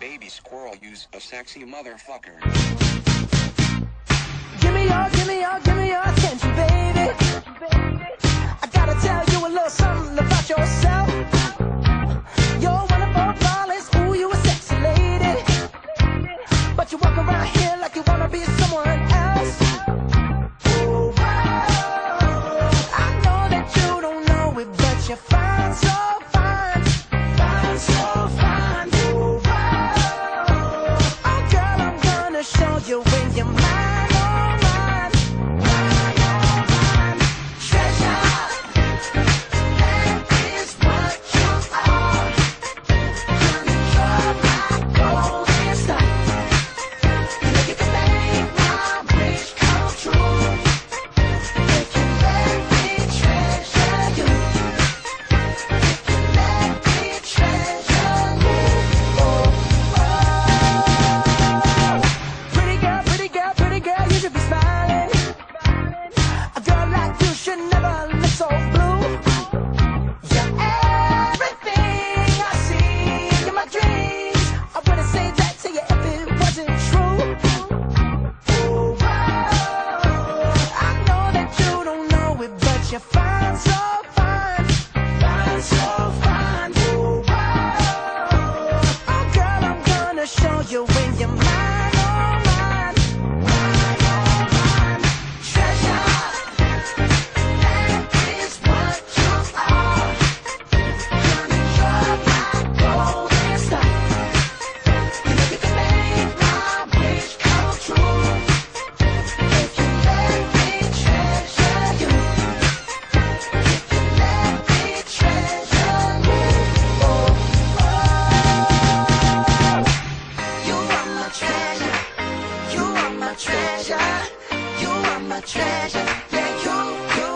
Baby squirrel, use a sexy motherfucker. Give me your attention, baby. I gotta tell you a little something about yourself. You're one of our flawless, ooh, you a sexy lady. But you walk around here like you wanna be someone else. Ooh, I know that you don't know it, but you're fine, so fine. Fine, so fine. Ooh, oh girl, I'm gonna show you when you're mine. You're fine, so fine, fine, so fine. Ooh, oh girl, I'm gonna show you when you're mine, oh mine, mine, oh mine. Treasure, that is what you are. Honey, you're my golden star. And if you can make my wish come true, if you let me treasure you. Treasure, you are my treasure. Yeah, you are my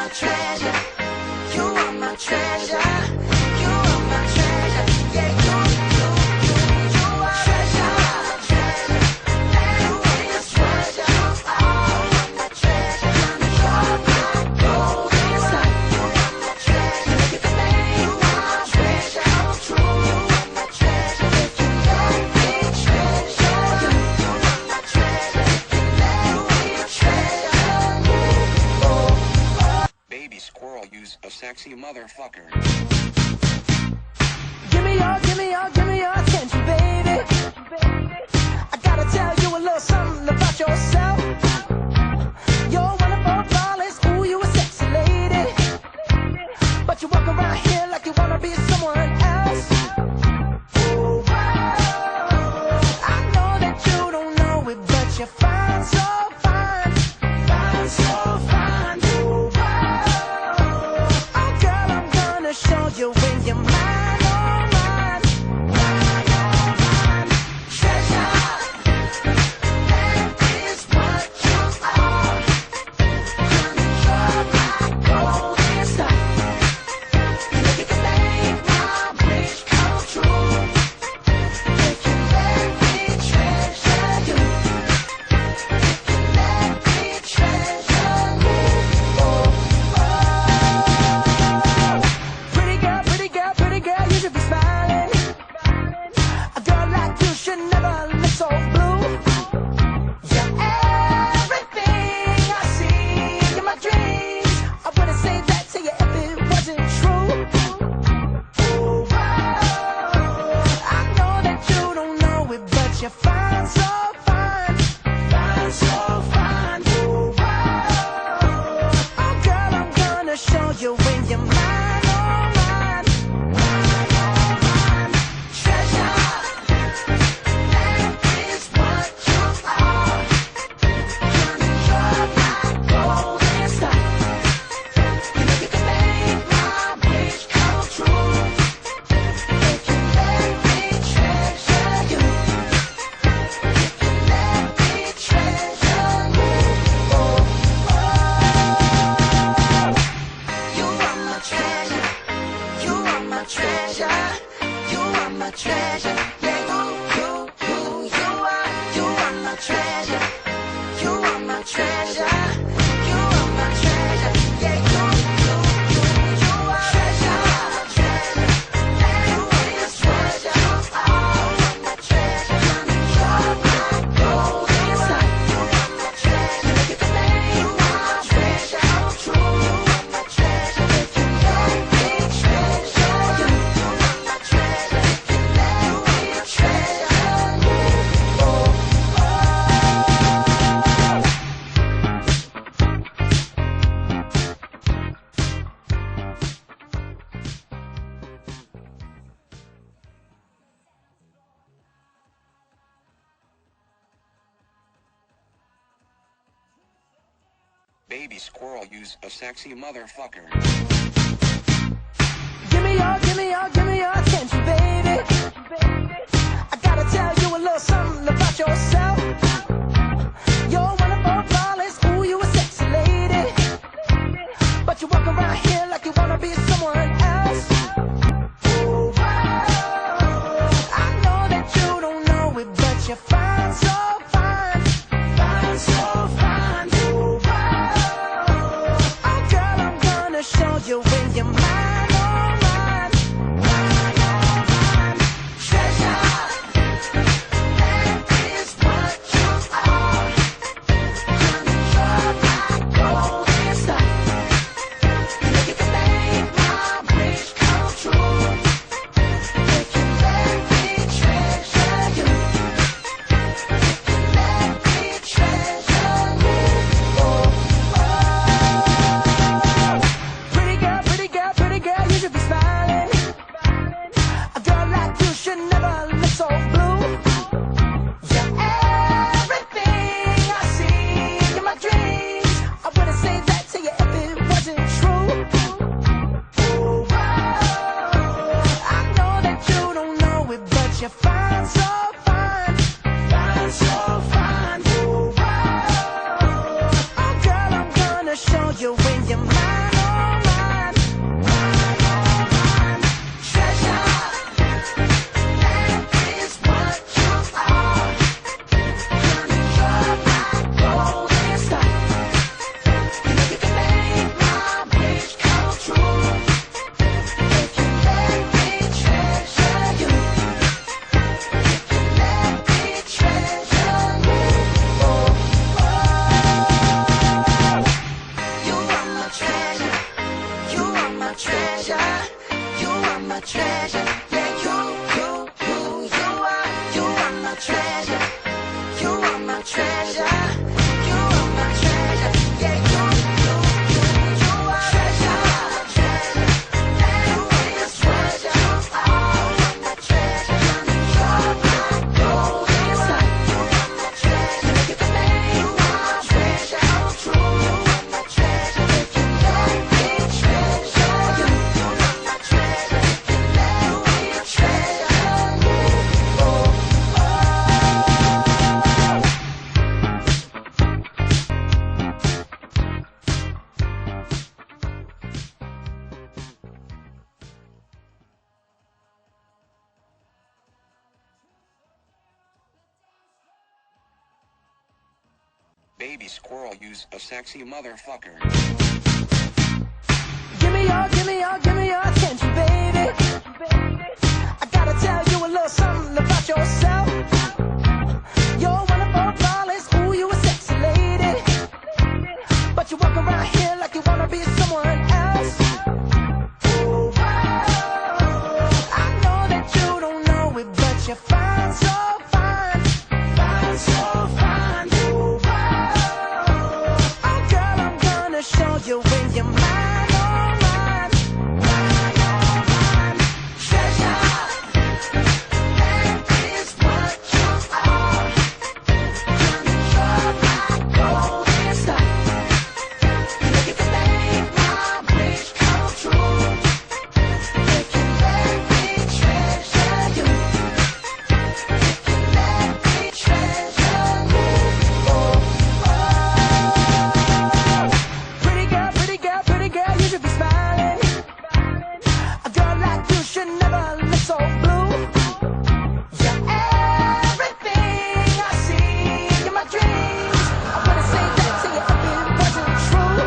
treasure. You are my treasure. You are my treasure. Yeah, you are treasure. You are my treasure. You are my treasure. You are my golden star. You are my treasure. If you can make my treasure come true, you are my treasure. If you let me treasure. Baby squirrel, use a sexy motherfucker. Give me your attention, baby. I gotta tell you a little something about yourself. You're one of our flawless, ooh, you a sexy lady. But you walk around here like you wanna be someone else. Ooh, I know that you don't know it, but you're fine, so fine, fine, so fine. Ooh, oh girl, I'm gonna show you when you're mine, oh mine, mine, oh mine. Treasure, that is what you are. Honey, you're my golden star. And if you can make my wish come true, if you let me treasure you, if you let me treasure you. Pretty girl, you should be smiling. A girl like you should never look so blue. You're everything I see in my dreams. I wouldn't say that to you if it wasn't true. Ooh, I know that you don't know it, but you're fine, so fine, fine, so fine. Ooh, oh girl, I'm gonna show you when you're mine, oh mine, mine, oh mine. Treasure, that is what you are. Honey, you're my golden star. And if you can make my wish come true, if you let me treasure you, if you let me treasure you. You are my treasure. You are my treasure. You are my treasure. Yeah, you are my treasure. You are my treasure. You are my treasure. Yeah, you are treasure. You are my treasure. Baby squirrel, use a sexy motherfucker. Give me your attention, baby. I gotta tell you a little something about yourself. You're one of our flawless, ooh, you a sexy lady. But you walk around here like you wanna be someone else. Ooh, wow. I know that you don't know it, but you're fine, so fine. Fine, so fine. Ooh, wow. Oh, girl, I'm gonna show you when you're mine, oh, mine. Mine, oh, mine. Treasure, that is what you are. You're my golden star. You can make my wish come true. If you let me treasure you. If you let me treasure you. Oh, oh. Pretty girl, you should be smiling. A girl like you should never look so blue. You're everything I see in my dreams. I wouldn't say that to you if it wasn't true. Ooh, wow. I know that you don't know it, but you're fine, so fine. Fine, so fine. Ooh, wow. Oh, girl, I'm gonna show you when you're mine, oh, mine. Mine, oh, mine. Treasure, that is what you are. You're my golden star. You can make my wish come true. If you let me treasure you. If you let me treasure you. Oh, oh. You are my treasure. You are my treasure. You are my treasure. Yeah, you are my treasure. You are my treasure. You are my treasure. Yeah, you are treasure. You are my treasure. You are my treasure. You're my golden star. You are my treasure. You can make my treasure come true. You are my treasure. If you let me treasure you. You are my treasure. If you let me treasure you. Oh, oh. Baby squirrel, use a sexy motherfucker. Give me your attention, baby. I gotta tell you a little something about yourself. You're one of our flawless, ooh, you a sexy lady. But you walk around here like you wanna be someone else. Ooh, wow. I know that you don't know it, but you're fine, so fine. Fine, so fine. Ooh, wow. Oh, girl, I'm gonna show you when you're mine, oh, mine. Mine, oh, mine. Treasure, that is what you are. You're my golden star. You can make my wish come true. If you let me treasure you. If you let me treasure you. Oh, oh. Pretty girl, you should be smiling. A girl like you should never look so blue. You're everything I see in my dreams. I wouldn't say that to you if it wasn't true.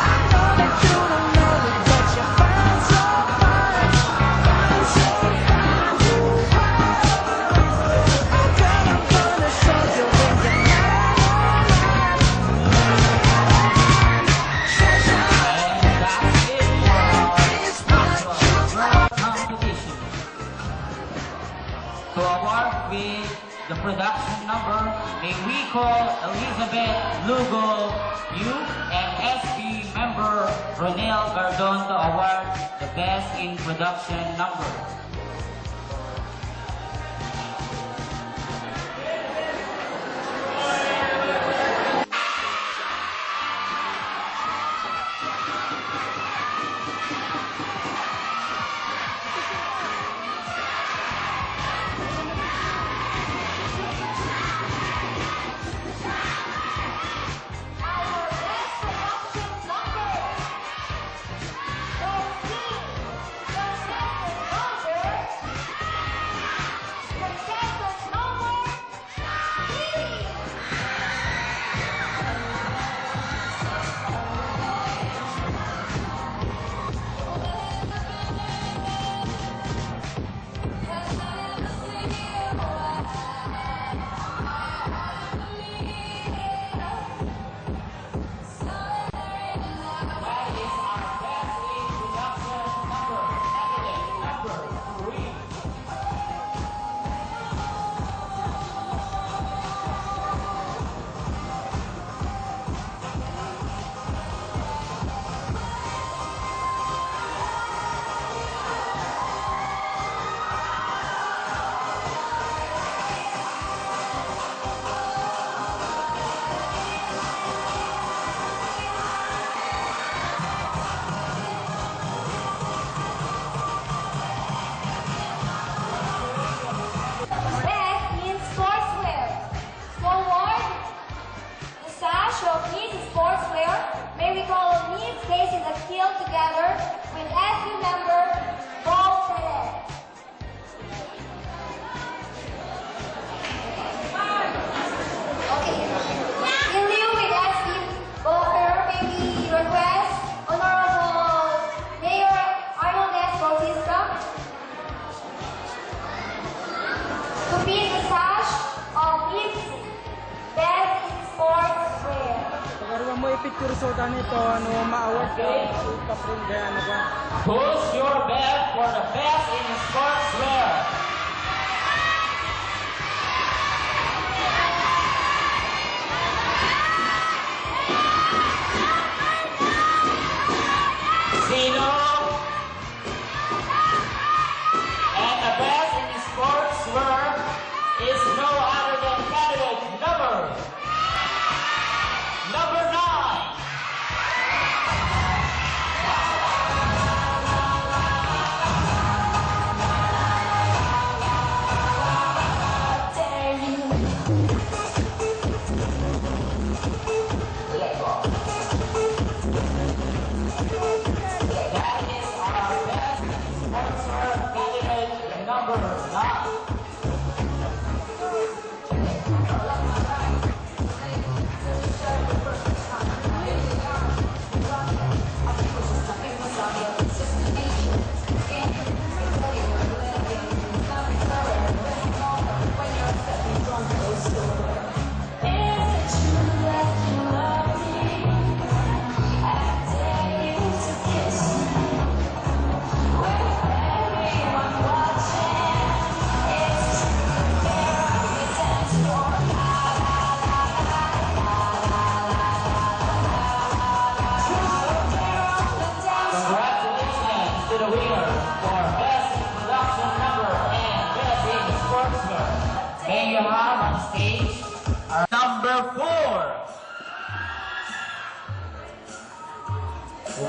I know that you don't know it, but you're fine, so fine. Fine, so fine. Oh, girl, I'm gonna show you when you're mine. Treasure, is what you are. Competition. To award with the production number, may we call Elizabeth Lugo, you, and SP member Ronel Gardon to award the best in production number. resulta nito, ma-award ka sa kapring kaya ano ba? Who's your bet for the best in sportswear? Sino? And the best in sportswear is no other than candidate number 9. Congratulations to the winner for Best Production Number and Best in Sportswear. May you have on stage our number 4.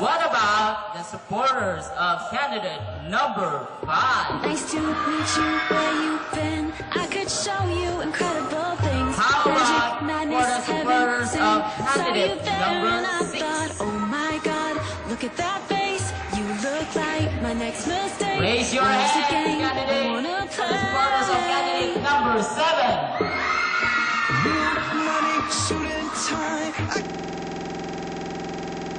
What about the supporters of candidate number 5? Nice to meet you, where you've been. I could show you incredible things. How about Magic, for the madness, supporters heaven of sent. Saw candidate you there number and I 6? thought, oh my God, look at that face. You look like my next mistake. Raise your Once hand, again, I candidate. wanna For the supporters of candidate number 7.